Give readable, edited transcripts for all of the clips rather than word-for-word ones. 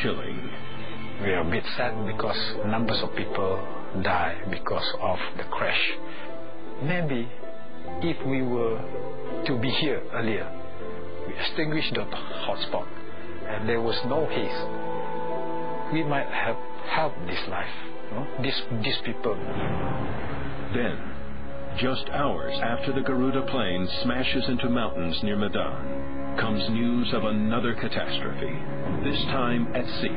chilling. We are a bit sad because numbers of people die because of the crash. Maybe if we were to be here earlier, we extinguished the hotspot and there was no haze, we might have helped this life, these people. Then, just hours after the Garuda plane smashes into mountains near Medan, comes news of another catastrophe, this time at sea.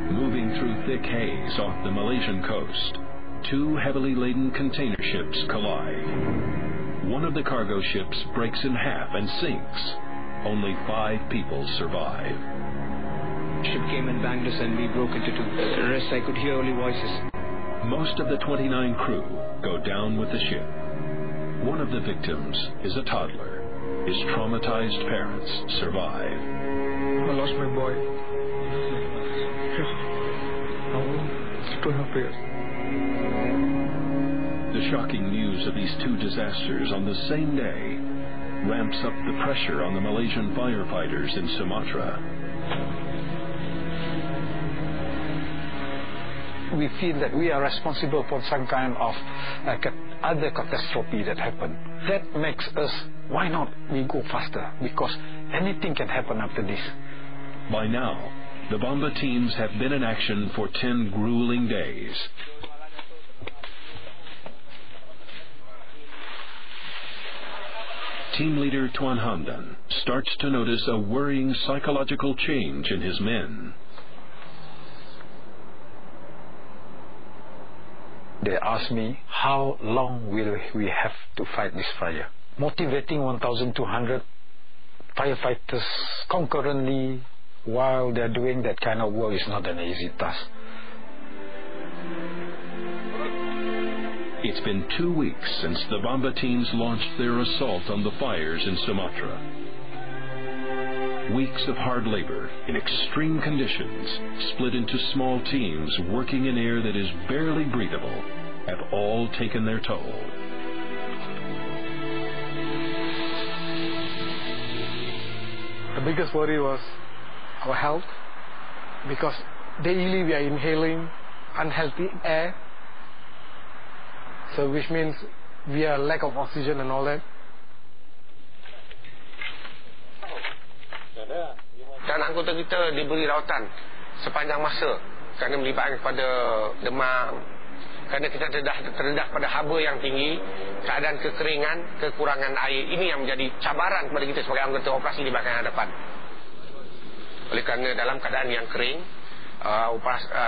Moving through thick haze off the Malaysian coast, two heavily laden container ships collide. One of the cargo ships breaks in half and sinks. Only 5 people survive. Ship came and banged us and we broke into 2. The rest I could hear only voices. Most of the 29 crew go down with the ship. One of the victims is a toddler. His traumatized parents survive. I lost my boy. 12 years. The shocking news of these 2 disasters on the same day ramps up the pressure on the Malaysian firefighters in Sumatra. We feel that we are responsible for some kind of other catastrophe that happened. That makes us, why not we go faster? Because anything can happen after this. By now, the Bomba teams have been in action for 10 grueling days. Team leader Tuan Hamdan starts to notice a worrying psychological change in his men. They ask me, how long will we have to fight this fire? Motivating 1,200 firefighters concurrently while they're doing that kind of work is not an easy task. It's been 2 weeks since the Bomba teams launched their assault on the fires in Sumatra. Weeks of hard labor in extreme conditions, split into small teams working in air that is barely breathable, have all taken their toll. The biggest worry was our health, because daily we are inhaling unhealthy air, so which means we are lack of oxygen and all that. Dan anggota kita diberi rawatan sepanjang masa kerana melibatkan kepada demam, kerana kita terdedah pada haba yang tinggi, keadaan kekeringan, kekurangan air. Ini yang menjadi cabaran kepada kita sebagai anggota operasi di belakang hadapan. Oleh kerana dalam keadaan yang kering,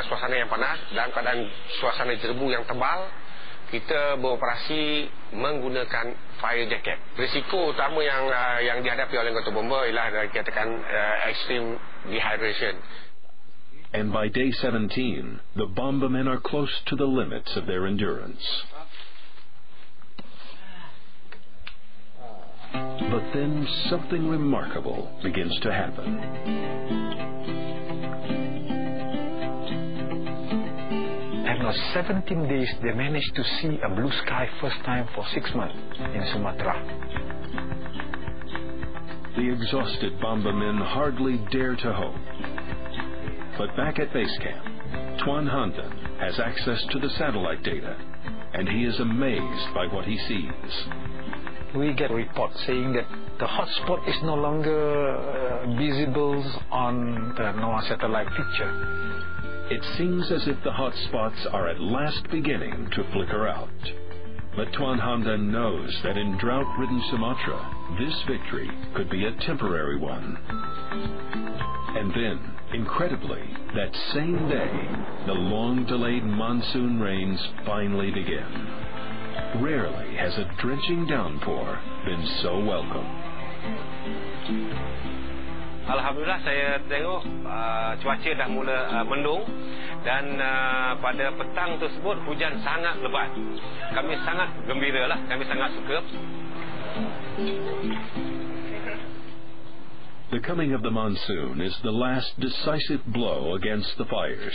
suasana yang panas, dalam keadaan suasana jerebu yang tebal, kita beroperasi menggunakan fire jacket. Risiko utama yang dihadapi oleh anggota bomba ialah dikatakan extreme dehydration. And by day 17, the Bomba men are close to the limits of their endurance. But then something remarkable begins to happen. And 17 days, they managed to see a blue sky first time for 6 months in Sumatra. The exhausted Bomba men hardly dare to hope. But back at base camp, Tuan Hamdan has access to the satellite data, and he is amazed by what he sees. We get reports saying that the hotspot is no longer visible on the NOAA satellite picture. It seems as if the hot spots are at last beginning to flicker out. But Tuan Hamdan knows that in drought-ridden Sumatra, this victory could be a temporary one. And then, incredibly, that same day, the long-delayed monsoon rains finally begin. Rarely has a drenching downpour been so welcome. Alhamdulillah, saya tengok cuaca dah mula mendung dan pada petang tersebut hujan sangat lebat. Kami sangat gembira lah, kami sangat suka. The coming of the monsoon is the last decisive blow against the fires.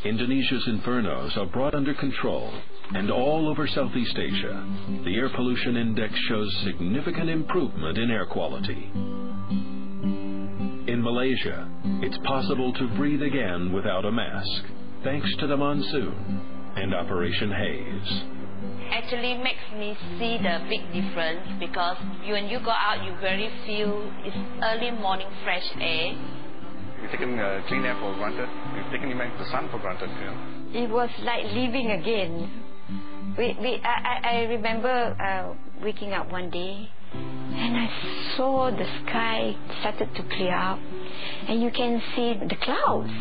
Indonesia's infernos are brought under control, and all over Southeast Asia, the air pollution index shows significant improvement in air quality. In In Malaysia, it's possible to breathe again without a mask, thanks to the monsoon and Operation HAZE. Actually makes me see the big difference, because when you go out, you really feel it's early morning fresh air. We've taken clean air for granted. We've taken even the sun for granted. It was like living again. I remember waking up one day and I saw the sky started to clear up and you can see the clouds.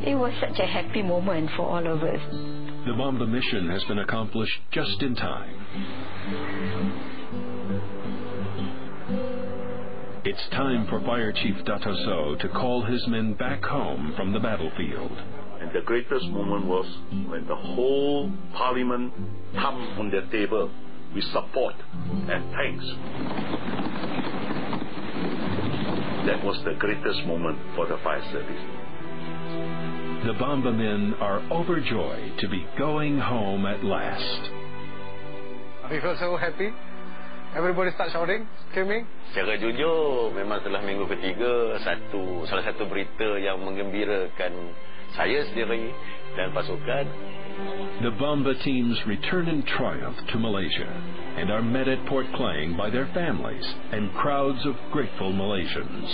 It was such a happy moment for all of us. The Bomba mission has been accomplished just in time. It's time for Fire Chief Dato So to call his men back home from the battlefield. And the greatest moment was when the whole parliament thumped on their table with support and thanks. That was the greatest moment for the fire service. The Bomba men are overjoyed to be going home at last. We felt so happy. Everybody start shouting, screaming. Secara jujur, memang setelah minggu ketiga, salah satu berita yang menggembirakan saya sendiri dan pasukan. The Bomba teams return in triumph to Malaysia and are met at Port Klang by their families and crowds of grateful Malaysians.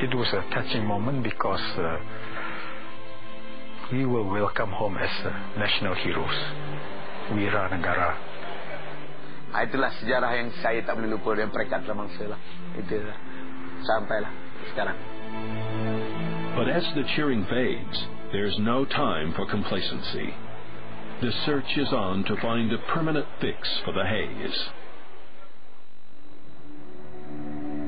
It was a touching moment because we were welcome home as national heroes, Wira Negara. Itulah sejarah yang saya tak boleh lupa dan perekat dalam mangsa lah. Itulah sampailah sekarang. But as the cheering fades, there's no time for complacency. The search is on to find a permanent fix for the HAZE.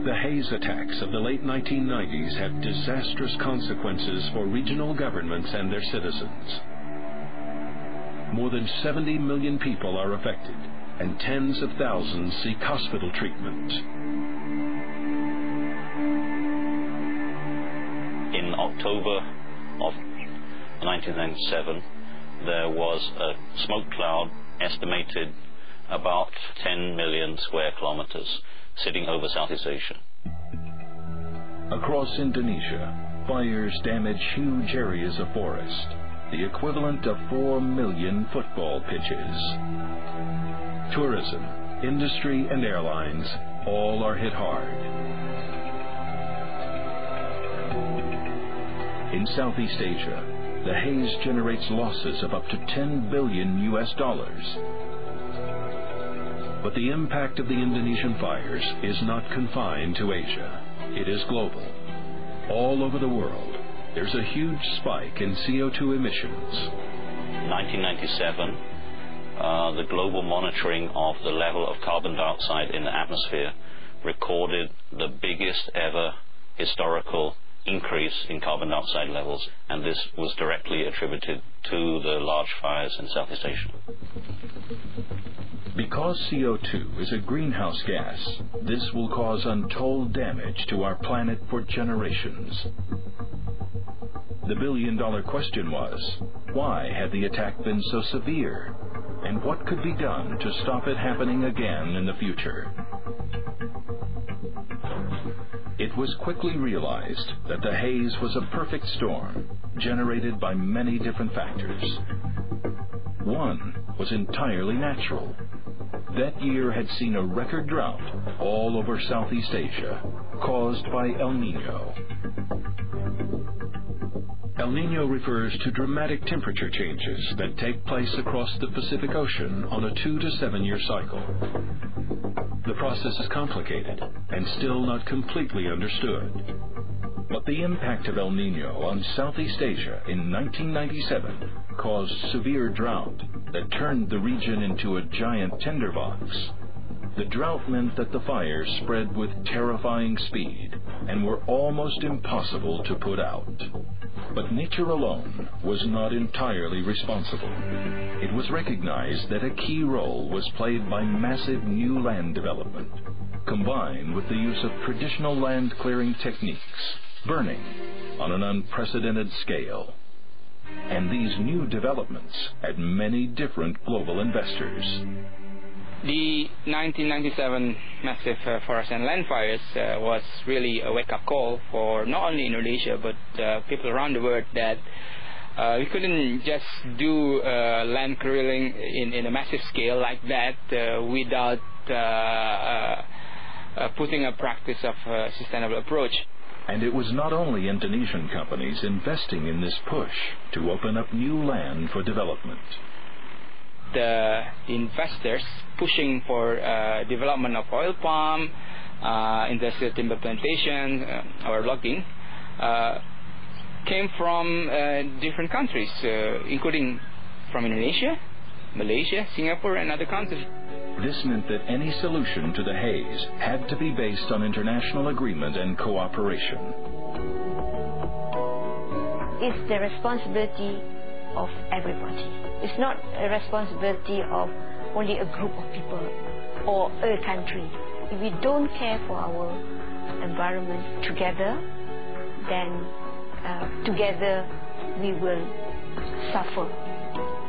The HAZE attacks of the late 1990s have disastrous consequences for regional governments and their citizens. More than 70 million people are affected, and tens of thousands seek hospital treatment. In October of 1997, there was a smoke cloud estimated about 10 million square kilometers sitting over Southeast Asia. Across Indonesia, fires damage huge areas of forest, the equivalent of 4 million football pitches. Tourism, industry, and airlines all are hit hard. In Southeast Asia, the HAZE generates losses of up to $10 billion. But the impact of the Indonesian fires is not confined to Asia. It is global. All over the world, there's a huge spike in CO2 emissions. 1997, the global monitoring of the level of carbon dioxide in the atmosphere recorded the biggest ever historical increase in carbon dioxide levels, and this was directly attributed to the large fires in Southeast Asia. Because CO2 is a greenhouse gas, this will cause untold damage to our planet for generations. The billion-dollar question was, why had the attack been so severe? And what could be done to stop it happening again in the future? It was quickly realized that the HAZE was a perfect storm, generated by many different factors. One was entirely natural. That year had seen a record drought all over Southeast Asia, caused by El Nino. El Nino refers to dramatic temperature changes that take place across the Pacific Ocean on a 2 to 7 year cycle. The process is complicated and still not completely understood. But the impact of El Nino on Southeast Asia in 1997 caused severe drought that turned the region into a giant tinderbox. The drought meant that the fires spread with terrifying speed and were almost impossible to put out. But nature alone was not entirely responsible. It was recognized that a key role was played by massive new land development, combined with the use of traditional land clearing techniques, burning on an unprecedented scale. And these new developments had many different global investors. The 1997 massive forest and land fires was really a wake-up call for not only Indonesia but people around the world that we couldn't just do land clearing in a massive scale like that without putting a practice of sustainable approach. And it was not only Indonesian companies investing in this push to open up new land for development. The investors pushing for development of oil palm, industrial timber plantation, or logging came from different countries, including from Indonesia, Malaysia, Singapore, and other countries. This meant that any solution to the HAZE had to be based on international agreement and cooperation. It's the responsibility of everybody. It's not a responsibility of only a group of people or a country. If we don't care for our environment together, then together we will suffer.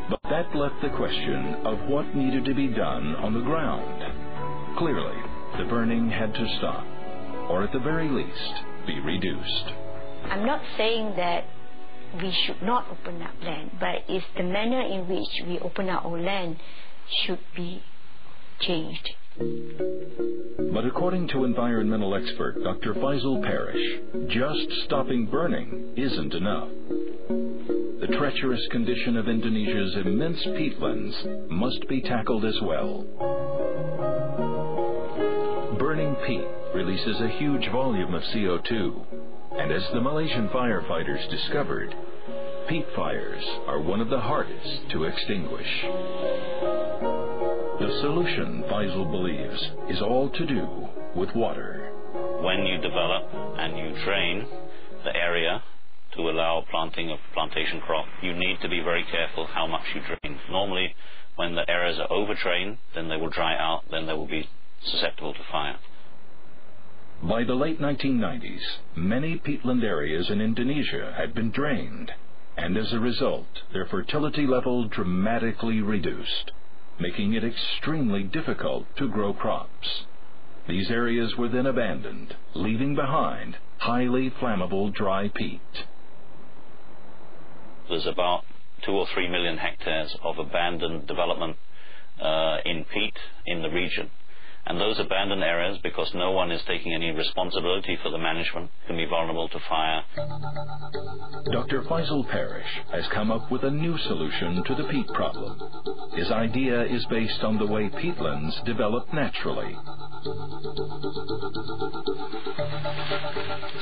But that left the question of what needed to be done on the ground. Clearly, the burning had to stop, or at the very least, be reduced. I'm not saying that we should not open up land, but it's the manner in which we open up our land should be changed. But according to environmental expert Dr. Faisal Parish, just stopping burning isn't enough. The treacherous condition of Indonesia's immense peatlands must be tackled as well. Burning peat releases a huge volume of CO2, and as the Malaysian firefighters discovered, peat fires are one of the hardest to extinguish. The solution, Faisal believes, is all to do with water. When you develop and you drain the area to allow planting of plantation crop, you need to be very careful how much you drain. Normally, when the areas are overdrained, then they will dry out, then they will be susceptible to fire. By the late 1990s, many peatland areas in Indonesia had been drained, and as a result, their fertility level dramatically reduced, making it extremely difficult to grow crops. These areas were then abandoned, leaving behind highly flammable dry peat. There's about 2 or 3 million hectares of abandoned development in peat in the region. And those abandoned areas, because no one is taking any responsibility for the management, can be vulnerable to fire. Dr. Faisal Parish has come up with a new solution to the peat problem. His idea is based on the way peatlands develop naturally.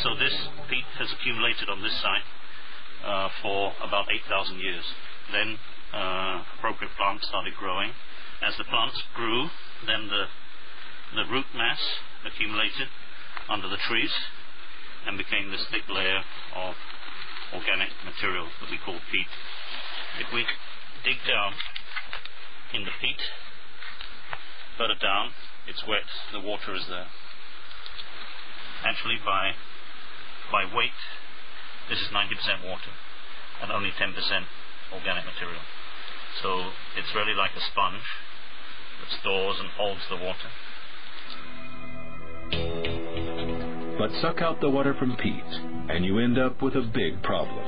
So this peat has accumulated on this site for about 8,000 years. Then appropriate plants started growing. As the plants grew, then the root mass accumulated under the trees and became this thick layer of organic material that we call peat. If we dig down in the peat, further down, it's wet, the water is there. Actually, by weight, this is 90% water and only 10% organic material. So it's really like a sponge that stores and holds the water. But suck out the water from peat, and you end up with a big problem.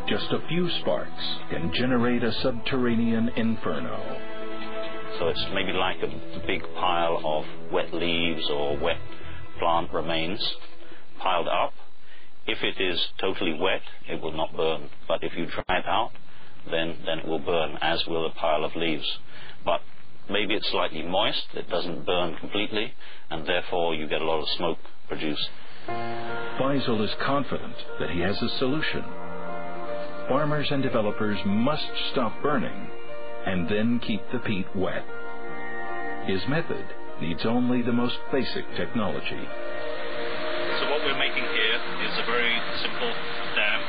Just a few sparks can generate a subterranean inferno. So it's maybe like a big pile of wet leaves or wet plant remains piled up. If it is totally wet, it will not burn. But if you dry it out, then it will burn, as will a pile of leaves. But maybe it's slightly moist, it doesn't burn completely, and therefore you get a lot of smoke produced. Faisal is confident that he has a solution. Farmers and developers must stop burning and then keep the peat wet. His method needs only the most basic technology. So what we're making here is a very simple dam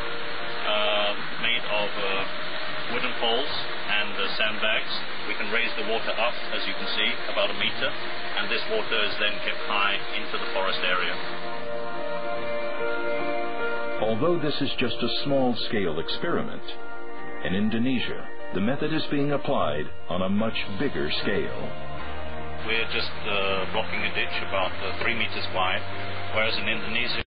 made of wooden poles and sandbags. We can raise the water up, as you can see, about a meter, and this water is then kept high into the forest area. Although this is just a small-scale experiment, in Indonesia, the method is being applied on a much bigger scale. We're just blocking a ditch about 3 meters wide, whereas in Indonesia